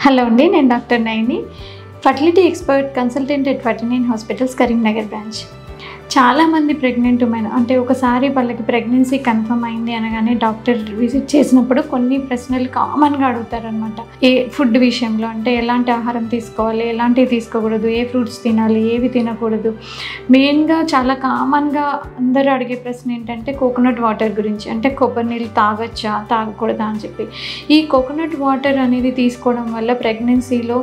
Hello అండి, నేను doctor Naini, fertility expert consultant at 49 hospitals Karimnagar branch. చాలామంది ప్రెగ్నెంట్ ఉమెన్ అంటే ఒకసారి వాళ్ళకి ప్రెగ్నెన్సీ కన్ఫర్మ్ అయింది అనగానే డాక్టర్ విజిట్ చేసినప్పుడు కొన్ని ప్రశ్నలు కామన్గా అడుగుతారనమాట. ఏ ఫుడ్ విషయంలో అంటే ఎలాంటి ఆహారం తీసుకోవాలి, ఎలాంటివి తీసుకోకూడదు, ఏ ఫ్రూట్స్ తినాలి, ఏవి తినకూడదు. మెయిన్గా చాలా కామన్గా అందరూ అడిగే ప్రశ్న ఏంటంటే కోకోనట్ వాటర్ గురించి. అంటే కొబ్బరి నీళ్ళు తాగొచ్చా, తాగకూడదా అని చెప్పి. ఈ కోకోనట్ వాటర్ అనేది తీసుకోవడం వల్ల ప్రెగ్నెన్సీలో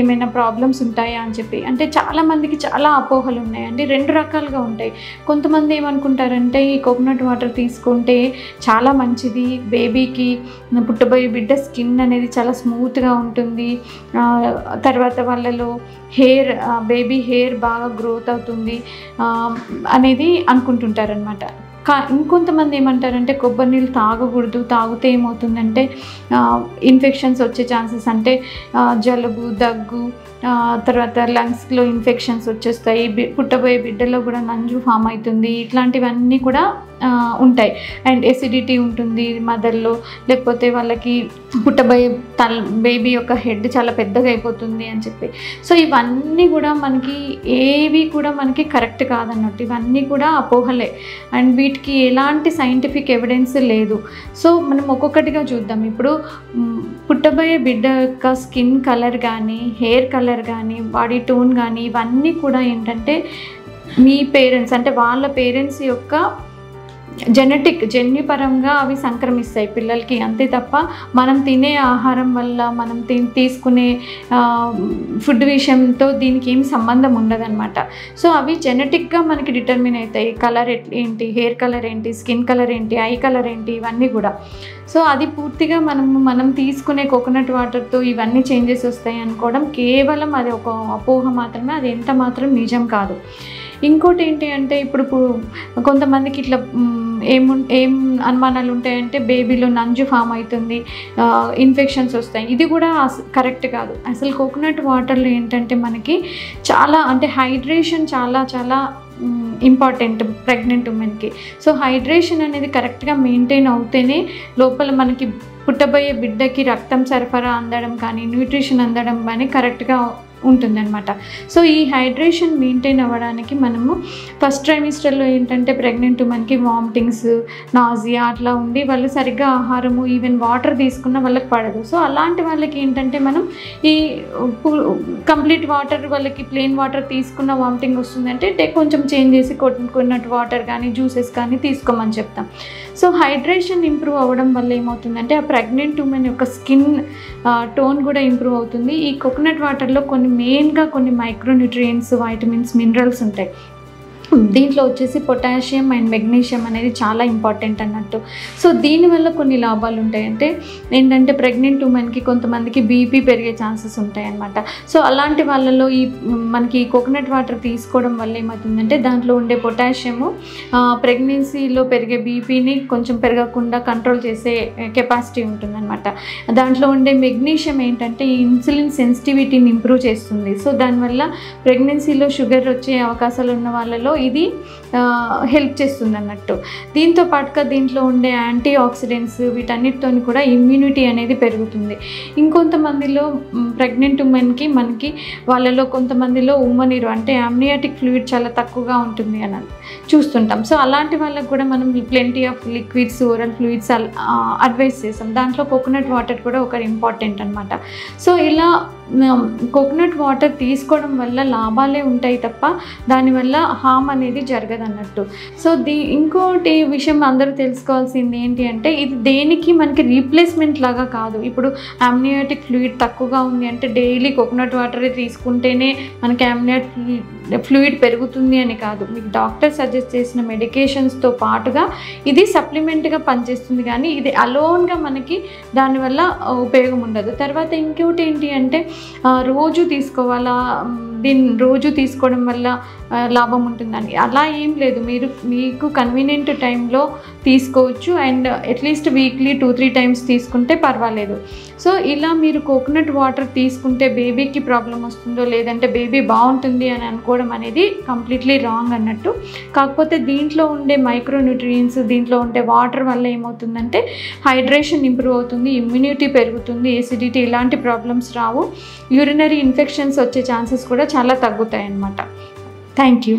ఏమైనా ప్రాబ్లమ్స్ ఉంటాయా అని చెప్పి, అంటే చాలామందికి చాలా అపోహలు ఉన్నాయి. అంటే రెండు రకాలుగా ఉంటాయి. కొంతమంది ఏమనుకుంటారంటే ఈ కోకోనట్ వాటర్ తీసుకుంటే చాలా మంచిది, బేబీకి పుట్టబోయే బిడ్డ స్కిన్ అనేది చాలా స్మూత్గా ఉంటుంది, తర్వాత వాళ్ళలో బేబీ హెయిర్ బాగా గ్రోత్ అవుతుంది అనేది అనుకుంటుంటారనమాట. ఇంకొంతమంది ఏమంటారంటే కొబ్బరి నీళ్ళు తాగకూడదు, తాగితే ఏమవుతుందంటే ఇన్ఫెక్షన్స్ వచ్చే ఛాన్సెస్, అంటే జలుబు, దగ్గు, తర్వాత లంగ్స్లో ఇన్ఫెక్షన్స్ వచ్చేస్తాయి, పుట్టబోయే బిడ్డలో కూడా నంజు ఫామ్ అవుతుంది, ఇట్లాంటివన్నీ కూడా ఉంటాయి. అండ్ ఎసిడిటీ ఉంటుంది మదర్లో, లేకపోతే వాళ్ళకి పుట్టబోయే బేబీ యొక్క హెడ్ చాలా పెద్దగా అయిపోతుంది అని చెప్పి. సో ఇవన్నీ కూడా ఏవి కూడా మనకి కరెక్ట్ కాదన్నట్టు, ఇవన్నీ కూడా అపోహలే అండ్ వీటికి ఎలాంటి సైంటిఫిక్ ఎవిడెన్స్ లేదు. సో మనం ఒక్కొక్కటిగా చూద్దాం. ఇప్పుడు పుట్టబోయే బిడ్డ యొక్క స్కిన్ కలర్ కానీ, హెయిర్ కలర్ కానీ, బాడీ టోన్ కానీ, ఇవన్నీ కూడా ఏంటంటే మీ పేరెంట్స్ అంటే వాళ్ళ పేరెంట్స్ యొక్క జన్యుపరంగా అవి సంక్రమిస్తాయి పిల్లలకి, అంతే తప్ప మనం తినే ఆహారం వల్ల, మనం తీసుకునే ఫుడ్ విషయంతో దీనికి ఏమి సంబంధం ఉండదన్నమాట. సో అవి జెనెటిక్గా మనకి డిటర్మిన్ అవుతాయి. కలర్ ఏంటి, హెయిర్ కలర్ ఏంటి, స్కిన్ కలర్ ఏంటి, ఐ కలర్ ఏంటి, ఇవన్నీ కూడా. సో అది పూర్తిగా మనం తీసుకునే కోకోనట్ వాటర్తో ఇవన్నీ చేంజెస్ వస్తాయి అనుకోవడం కేవలం అది ఒక అపోహ మాత్రమే, అది ఎంత మాత్రం నిజం కాదు. ఇంకోటి ఏంటి అంటే ఇప్పుడు కొంతమందికి ఇట్లా ఏం అనుమానాలు ఉంటాయంటే బేబీలో నంజు ఫామ్ అవుతుంది, ఇన్ఫెక్షన్స్ వస్తాయి. ఇది కూడా కరెక్ట్ కాదు. అసలు కోకోనట్ వాటర్లో ఏంటంటే మనకి చాలా అంటే హైడ్రేషన్ చాలా చాలా ఇంపార్టెంట్ ప్రెగ్నెంట్ ఉమెన్కి. సో హైడ్రేషన్ అనేది కరెక్ట్గా మెయింటైన్ అవుతేనే లోపల మనకి పుట్టబోయే బిడ్డకి రక్తం సరఫరా అందడం కానీ, న్యూట్రిషన్ అందడం కానీ కరెక్ట్గా ఉంటుందన్నమాట. సో ఈ హైడ్రేషన్ మెయింటైన్ అవ్వడానికి మనము ఫస్ట్ ట్రైమిస్టర్లో ఏంటంటే ప్రెగ్నెంట్ ఉమెన్కి వామిటింగ్స్, నాజియా అట్లా ఉండి వాళ్ళు సరిగ్గా ఆహారము, ఈవెన్ వాటర్ తీసుకున్న వాళ్ళకి పడదు. సో అలాంటి వాళ్ళకి ఏంటంటే మనం ఈ కంప్లీట్ వాటర్, వాళ్ళకి ప్లెయిన్ వాటర్ తీసుకున్న వామిటింగ్ వస్తుందంటే కొంచెం చేంజ్ చేసి కొనుక్కున్నట్టు వాటర్ కానీ, జ్యూసెస్ కానీ తీసుకోమని చెప్తాం. సో హైడ్రేషన్ ఇంప్రూవ్ అవ్వడం వల్ల ఏమవుతుందంటే ఆ ప్రెగ్నెంట్ ఉమెన్ యొక్క స్కిన్ టోన్ కూడా ఇంప్రూవ్ అవుతుంది. ఈ కోకోనట్ వాటర్లో మెయిన్గా కొన్ని మైక్రోన్యూట్రియంట్స్, వైటమిన్స్, మినరల్స్ ఉంటాయి. దీంట్లో వచ్చేసి పొటాషియం అండ్ మెగ్నీషియం అనేది చాలా ఇంపార్టెంట్ అన్నట్టు. సో దీనివల్ల కొన్ని లాభాలు ఉంటాయంటే ఏంటంటే ప్రెగ్నెంట్ ఉమెన్కి కొంతమందికి బీపీ పెరిగే ఛాన్సెస్ ఉంటాయి అన్నమాట. సో అలాంటి వాళ్ళలో మనకి కోకోనట్ వాటర్ తీసుకోవడం వల్ల ఏమవుతుందంటే దాంట్లో ఉండే పొటాషియము ప్రెగ్నెన్సీలో పెరిగే బీపీని కొంచెం పెరగకుండా కంట్రోల్ చేసే కెపాసిటీ ఉంటుందన్నమాట. దాంట్లో ఉండే మెగ్నీషియం ఏంటంటే ఈ ఇన్సులిన్ సెన్సిటివిటీని ఇంప్రూవ్ చేస్తుంది. సో దానివల్ల ప్రెగ్నెన్సీలో షుగర్ వచ్చే అవకాశాలు ఉన్న వాళ్ళలో ఇది హెల్ప్ చేస్తుంది అన్నట్టు. దీంతో పాటుగా దీంట్లో ఉండే యాంటీ ఆక్సిడెంట్స్ వీటన్నిటితో కూడా ఇమ్యూనిటీ అనేది పెరుగుతుంది. ఇంకొంతమందిలో ప్రెగ్నెంట్ ఉమెన్కి మనకి వాళ్ళలో కొంతమందిలో ఉమ్మనీరు అంటే అమ్నియాటిక్ ఫ్లూయిడ్ చాలా తక్కువగా ఉంటుంది అని చూస్తుంటాం. సో అలాంటి వాళ్ళకి కూడా మనం plenty of liquids, oral fluids advice చేస్తాం. దాంట్లో కోకోనట్ వాటర్ కూడా ఒక ఇంపార్టెంట్ అనమాట. సో ఇలా కోకోనట్ వాటర్ తీసుకోవడం వల్ల లాభాలే ఉంటాయి తప్ప దానివల్ల హామ్ అనేది జరగదన్నట్టు. సో ఇంకోటి విషయం అందరూ తెలుసుకోవాల్సింది ఏంటి అంటే ఇది దేనికి మనకి రీప్లేస్మెంట్ లాగా కాదు. ఇప్పుడు అమ్నియాటిక్ ఫ్లూయిడ్ తక్కువగా ఉంది అంటే డైలీ కోకోనట్ వాటరే తీసుకుంటేనే మనకి అమ్నియాటిక్ ఫ్లూయిడ్ పెరుగుతుంది అని కాదు. మీకు డాక్టర్ సజెస్ట్ చేసిన మెడికేషన్స్తో పాటుగా ఇది సప్లిమెంట్గా పనిచేస్తుంది, కానీ ఇది అలోన్గా మనకి దానివల్ల ఉపయోగం ఉండదు. తర్వాత ఇంకోటి ఏంటి అంటే రోజు తీసుకోవాలా, దీన్ని రోజు తీసుకోవడం వల్ల లాభం ఉంటుందని అలా ఏం లేదు. మీకు కన్వీనియంట్ టైంలో తీసుకోవచ్చు అండ్ అట్లీస్ట్ వీక్లీ 2-3 టైమ్స్ తీసుకుంటే పర్వాలేదు. సో ఇలా మీరు కోకోనట్ వాటర్ తీసుకుంటే బేబీకి ప్రాబ్లం వస్తుందో లేదంటే బేబీ బాగుంటుంది అని అనుకోవడం అనేది కంప్లీట్లీ రాంగ్ అన్నట్టు. కాకపోతే దీంట్లో ఉండే మైక్రోన్యూట్రియన్స్, దీంట్లో ఉండే వాటర్ వల్ల ఏమవుతుందంటే హైడ్రేషన్ ఇంప్రూవ్ అవుతుంది, ఇమ్యూనిటీ పెరుగుతుంది, ఎసిడిటీ ఇలాంటి ప్రాబ్లమ్స్ రావు, యూరినరీ ఇన్ఫెక్షన్స్ వచ్చే ఛాన్సెస్ కూడా చాలా తగ్గుతాయి అన్నమాట. Thank you.